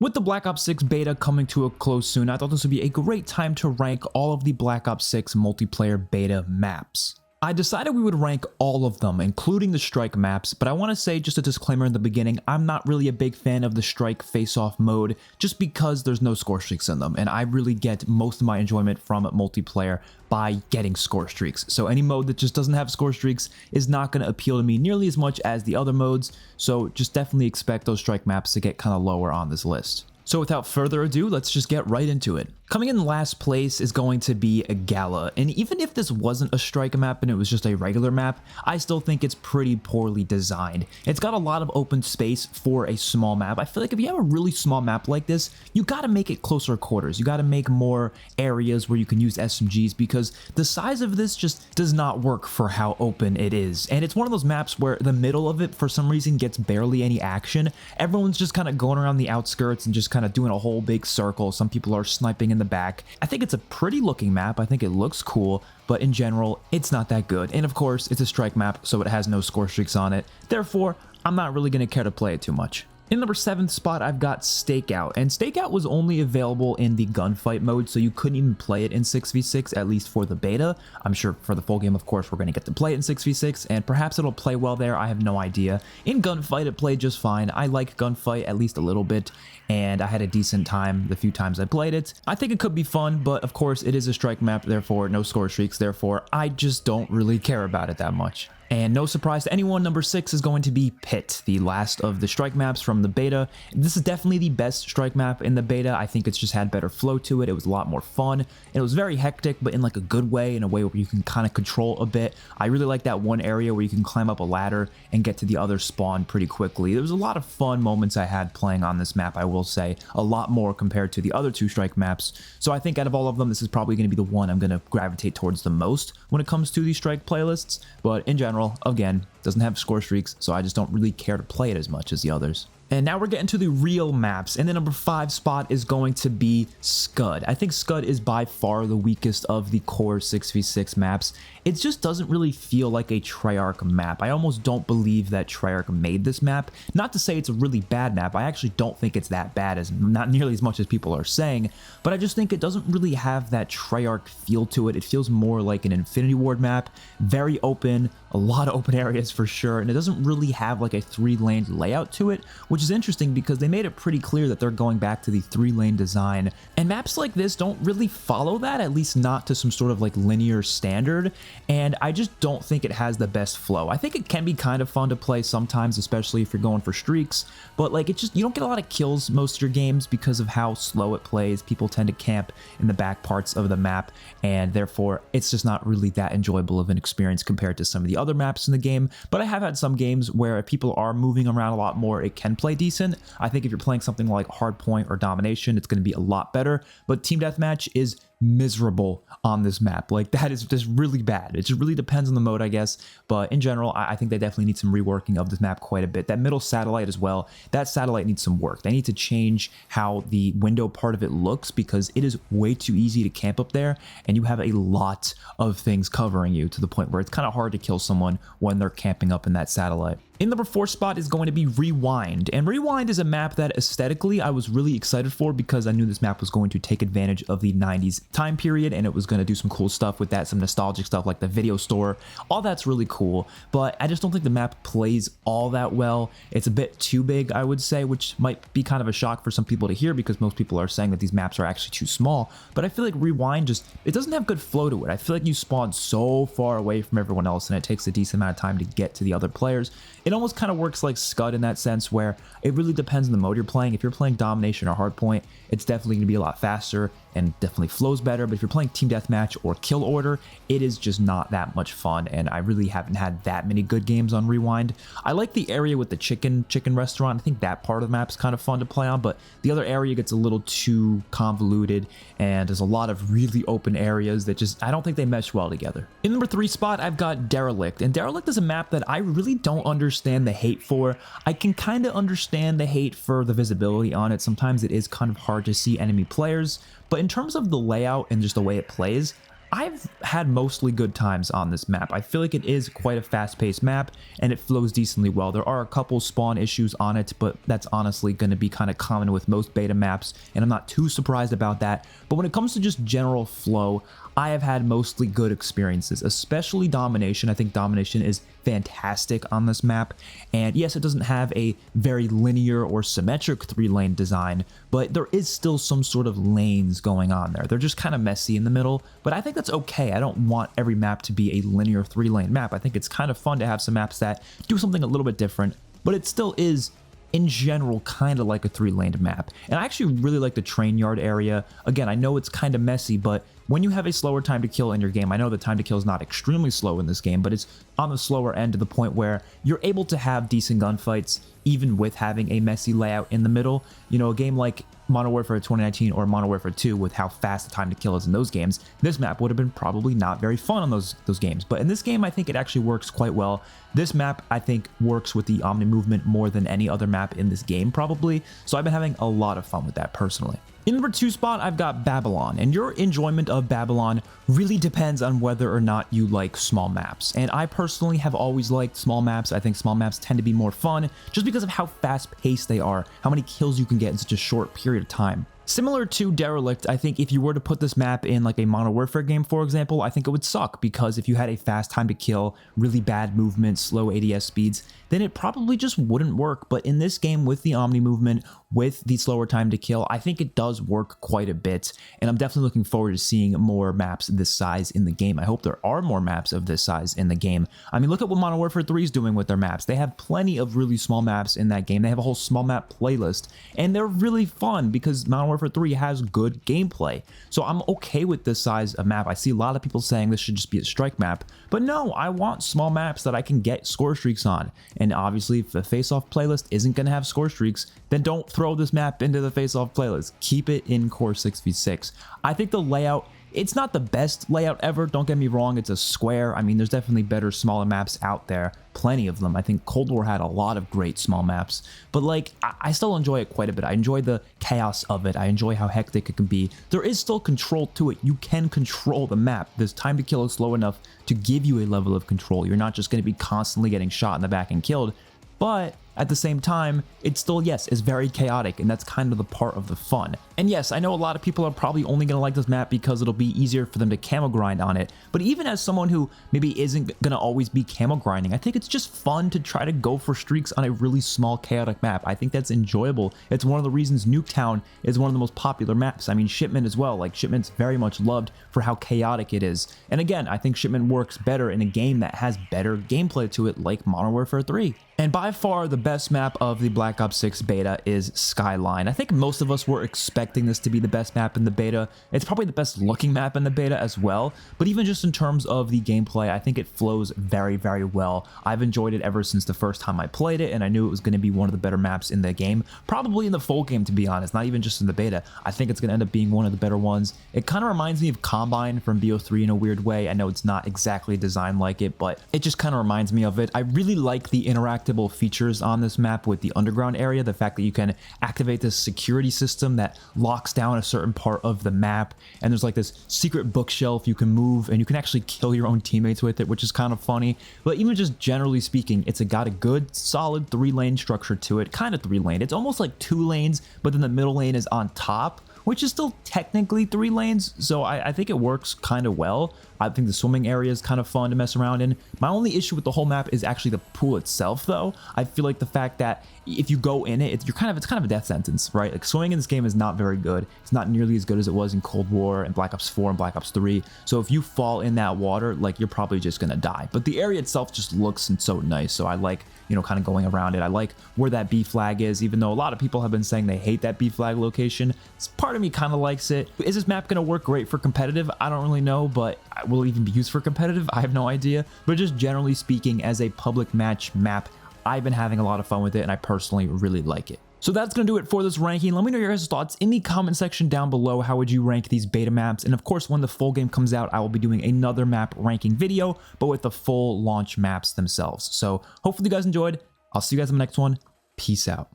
With the Black Ops 6 beta coming to a close soon, I thought this would be a great time to rank all of the Black Ops 6 multiplayer beta maps. I decided we would rank all of them, including the strike maps, but I want to say just a disclaimer in the beginning, I'm not really a big fan of the strike face-off mode just because there's no score streaks in them, and I really get most of my enjoyment from multiplayer by getting score streaks. So any mode that just doesn't have score streaks is not going to appeal to me nearly as much as the other modes, so just definitely expect those strike maps to get kind of lower on this list. So without further ado, let's just get right into it. Coming in last place is going to be a Gala, and even if this wasn't a strike map and it was just a regular map, I still think it's pretty poorly designed. It's got a lot of open space for a small map. I feel like if you have a really small map like this, you gotta make it closer quarters. You gotta make more areas where you can use SMGs because the size of this just does not work for how open it is. And it's one of those maps where the middle of it, for some reason, gets barely any action. Everyone's just kind of going around the outskirts and just kind of doing a whole big circle. Some people are sniping in the back. I think it's a pretty looking map. I think it looks cool, but in general, it's not that good. And of course, it's a strike map, so it has no score streaks on it. Therefore, I'm not really going to care to play it too much. In number 7th spot, I've got Stakeout, and Stakeout was only available in the gunfight mode, so you couldn't even play it in 6v6, at least for the beta. I'm sure for the full game, of course, we're going to get to play it in 6v6, and perhaps it'll play well there, I have no idea. In gunfight, it played just fine. I like gunfight at least a little bit, and I had a decent time the few times I played it. I think it could be fun, but of course, it is a strike map, therefore no score streaks, therefore I just don't really care about it that much. And no surprise to anyone, number 6 is going to be Pit, the last of the strike maps from the beta. This is definitely the best strike map in the beta. I think it's just had better flow to it. It was a lot more fun. And it was very hectic, but in like a good way, in a way where you can kind of control a bit. I really like that one area where you can climb up a ladder and get to the other spawn pretty quickly. There was a lot of fun moments I had playing on this map, I will say. A lot more compared to the other 2 strike maps. So I think out of all of them, this is probably going to be the one I'm going to gravitate towards the most when it comes to these strike playlists. But in general, again, doesn't have score streaks, so I just don't really care to play it as much as the others. And now we're getting to the real maps, and the number 5 spot is going to be Scud. I think Scud is by far the weakest of the core 6v6 maps. It just doesn't really feel like a Treyarch map. I almost don't believe that Treyarch made this map. Not to say it's a really bad map. I actually don't think it's that bad, as not nearly as much as people are saying, but I just think it doesn't really have that Treyarch feel to it. It feels more like an Infinity Ward map, very open, a lot of open areas for sure, and it doesn't really have like a 3-lane layout to it, which is interesting because they made it pretty clear that they're going back to the 3-lane design. And maps like this don't really follow that, at least not to some sort of like linear standard, and I just don't think it has the best flow. I think it can be kind of fun to play sometimes, especially if you're going for streaks, but like you don't get a lot of kills most of your games because of how slow it plays. People tend to camp in the back parts of the map, and therefore it's just not really that enjoyable of an experience compared to some of the other maps in the game. But I have had some games where if people are moving around a lot more, it can play decent. I think if you're playing something like Hardpoint or Domination, it's going to be a lot better, but Team Deathmatch is miserable on this map. Like, that is just really bad. It just really depends on the mode, I guess, but in general, I think they definitely need some reworking of this map quite a bit. That middle satellite as well, that satellite needs some work. They need to change how the window part of it looks because it is way too easy to camp up there, and you have a lot of things covering you to the point where it's kind of hard to kill someone when they're camping up in that satellite. In number 4 spot is going to be Rewind, and Rewind is a map that aesthetically I was really excited for because I knew this map was going to take advantage of the 90s time period, and it was going to do some cool stuff with that, some nostalgic stuff like the video store. All that's really cool, but I just don't think the map plays all that well. It's a bit too big, I would say, which might be kind of a shock for some people to hear because most people are saying that these maps are actually too small, but I feel like Rewind it doesn't have good flow to it. I feel like you spawn so far away from everyone else, and it takes a decent amount of time to get to the other players. It almost kind of works like Scud in that sense where it really depends on the mode you're playing. If you're playing Domination or Hardpoint, it's definitely going to be a lot faster and definitely flows better, but if you're playing Team Deathmatch or Kill Order, it is just not that much fun, and I really haven't had that many good games on Rewind. I like the area with the chicken restaurant. I think that part of the map is kind of fun to play on, but the other area gets a little too convoluted, and there's a lot of really open areas that I don't think they mesh well together. In number 3 spot, I've got Derelict, and Derelict is a map that I really don't understand the hate for. I can kind of understand the hate for the visibility on it. Sometimes it is kind of hard to see enemy players, but in terms of the layout and just the way it plays, I've had mostly good times on this map. I feel like it is quite a fast-paced map, and it flows decently well. There are a couple spawn issues on it, but that's honestly going to be kind of common with most beta maps, and I'm not too surprised about that. But when it comes to just general flow, I have had mostly good experiences, especially Domination. I think Domination is fantastic on this map, and yes, it doesn't have a very linear or symmetric 3-lane design, but there is still some sort of lanes going on there. They're just kind of messy in the middle, but I think that's okay. I don't want every map to be a linear 3-lane map. I think it's kind of fun to have some maps that do something a little bit different, but it still is in general kind of like a 3-laned map. And I actually really like the train yard area. Again, I know it's kind of messy, but when you have a slower time to kill in your game, I know the time to kill is not extremely slow in this game, but it's on the slower end to the point where you're able to have decent gunfights even with having a messy layout in the middle. You know, a game like Modern Warfare 2019 or Modern Warfare 2, with how fast the time to kill is in those games, this map would have been probably not very fun on those games. But in this game, I think it actually works quite well. This map, I think, works with the Omni movement more than any other map in this game, probably. So I've been having a lot of fun with that personally. In number 2 spot, I've got Babylon, and your enjoyment of Babylon really depends on whether or not you like small maps. And I personally have always liked small maps. I think small maps tend to be more fun just because of how fast-paced they are, how many kills you can get in such a short period of time. Similar to Derelict, I think if you were to put this map in like a Modern Warfare game, for example, I think it would suck, because if you had a fast time to kill, really bad movement, slow ADS speeds, then it probably just wouldn't work. But in this game, with the Omni movement, with the slower time to kill, I think it does work quite a bit, and I'm definitely looking forward to seeing more maps this size in the game. I hope there are more maps of this size in the game. I mean, look at what Modern Warfare 3 is doing with their maps. They have plenty of really small maps in that game. They have a whole small map playlist, and they're really fun because Modern Warfare 3 has good gameplay. So I'm okay with this size of map. I see a lot of people saying this should just be a strike map, but no, I want small maps that I can get score streaks on. And obviously, if the face-off playlist isn't going to have score streaks, then don't throw this map into the face-off playlist. Keep it in core 6v6. I think the layout, it's not the best layout ever, don't get me wrong, it's a square. I mean, there's definitely better, smaller maps out there, plenty of them. I think Cold War had a lot of great small maps, but like, I still enjoy it quite a bit. I enjoy the chaos of it. I enjoy how hectic it can be. There is still control to it. You can control the map. This time to kill is slow enough to give you a level of control. You're not just going to be constantly getting shot in the back and killed, but at the same time, it still, yes, is very chaotic, and that's kind of the part of the fun. And yes, I know a lot of people are probably only going to like this map because it'll be easier for them to camo grind on it, but even as someone who maybe isn't going to always be camo grinding, I think it's just fun to try to go for streaks on a really small, chaotic map. I think that's enjoyable. It's one of the reasons Nuketown is one of the most popular maps. I mean, Shipment as well. Like, Shipment's very much loved for how chaotic it is. And again, I think Shipment works better in a game that has better gameplay to it, like Modern Warfare 3. And by far, the best map of the Black Ops 6 beta is Skyline. I think most of us were expecting this to be the best map in the beta. It's probably the best looking map in the beta as well, but even just in terms of the gameplay, I think it flows very, very well. I've enjoyed it ever since the first time I played it, and I knew it was going to be one of the better maps in the game, probably in the full game, to be honest, not even just in the beta. I think it's going to end up being one of the better ones. It kind of reminds me of Combine from BO3 in a weird way. I know it's not exactly designed like it, but it just kind of reminds me of it. I really like the interactive features on this map with the underground area, the fact that you can activate this security system that locks down a certain part of the map, and there's like this secret bookshelf you can move, and you can actually kill your own teammates with it, which is kind of funny. But even just generally speaking, it's got a good solid 3-lane structure to it, kind of 3-lane. It's almost like 2 lanes, but then the middle lane is on top, which is still technically 3 lanes, so I think it works kind of well. I think the swimming area is kind of fun to mess around in. My only issue with the whole map is actually the pool itself, though. I feel like the fact that if you go in it, it's kind of a death sentence, right? Like, swimming in this game is not very good. It's not nearly as good as it was in Cold War and Black Ops 4 and Black Ops 3. So if you fall in that water, like, you're probably just gonna die. But the area itself just looks so nice, so I like, you know, kind of going around it. I like where that B flag is, even though a lot of people have been saying they hate that B flag location. Part of me kind of likes it. Is this map gonna work great for competitive? I don't really know, but will it even be used for competitive? I have no idea. But just generally speaking, as a public match map, I've been having a lot of fun with it, and I personally really like it. So that's going to do it for this ranking. Let me know your guys' thoughts in the comment section down below. How would you rank these beta maps? And of course, when the full game comes out, I will be doing another map ranking video, but with the full launch maps themselves. So hopefully you guys enjoyed. I'll see you guys in the next one. Peace out.